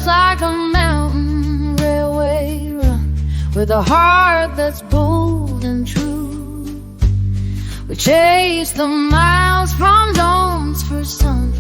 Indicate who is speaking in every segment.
Speaker 1: looks like a mountain railway run, with a heart that's bold and true. We chase the miles from dawn's first sun,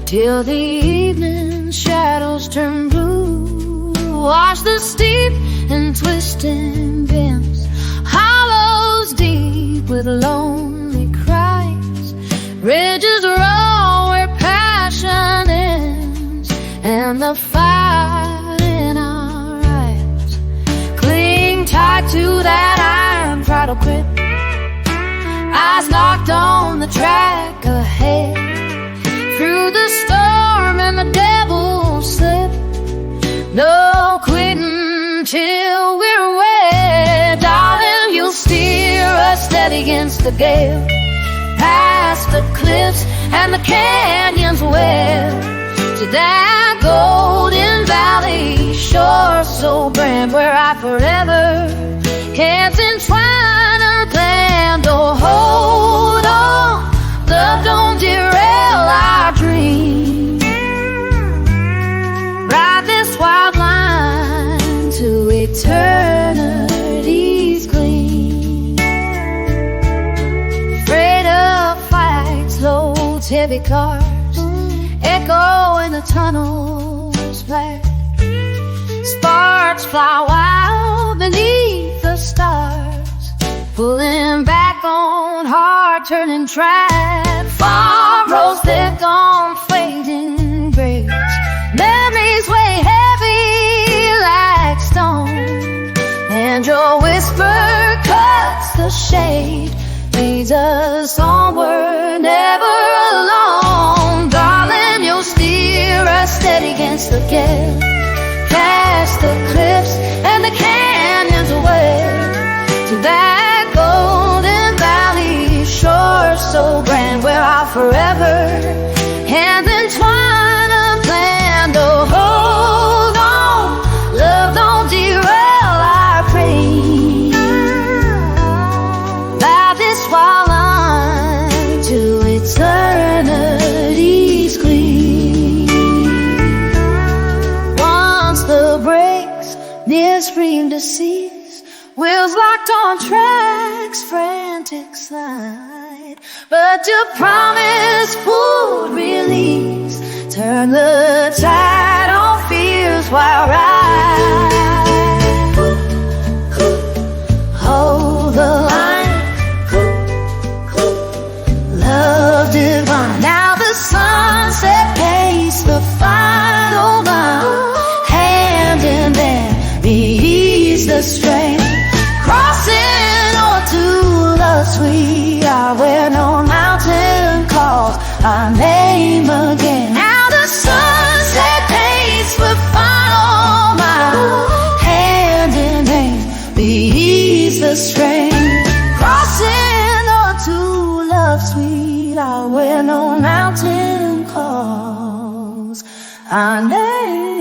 Speaker 1: till the evening shadows turn blue. Watch the steep and twisting bends, hollows deep with lonely cries, ridges roll where passion ends, and the fire in our eyes. Cling tight to that iron throttle grip, eyes locked on the track ahead. Through the storm and the devil's slip, no quitting till we're wed. Darling, you'll steer us steady against the gale, past the cliffs and the canyons where, to that golden valley shore so grand, where I forever hands entwine and plan. Oh, hold on, love, don't derail our dream. Ride this wild line to eternity's gleam. Afraid of fights, loads, heavy cars, echo in the tunnel's black. Sparks fly wild beneath the stars, pulling back on hard-turning track. Farm roads thick on fading graves, memories weigh heavy like stone, and your whisper cuts the shade, leads us onward, never alone. Darling, you'll steer us steady against the gale, past the cliffs and the canyons away, to that golden valley shore so grand, where I'll forever hand entwine a plan. Oh, hold on, love, don't derail our praise. By this wild line to eternity's gleam. Once the brakes near scream to cease, wheels locked on tracks, frantic slide, but your promise would release, turn the tide on fears while ride. Hold the line, love divine. Now the sunset pace, the final mile, hand in hand, ease the strain. Crossing on to the sweet hour, where no mountain calls our name again. Now the sunset pace, the final mile, hand in hand, ease the strain. Crossing on to love's sweet hour, where no mountain calls our name.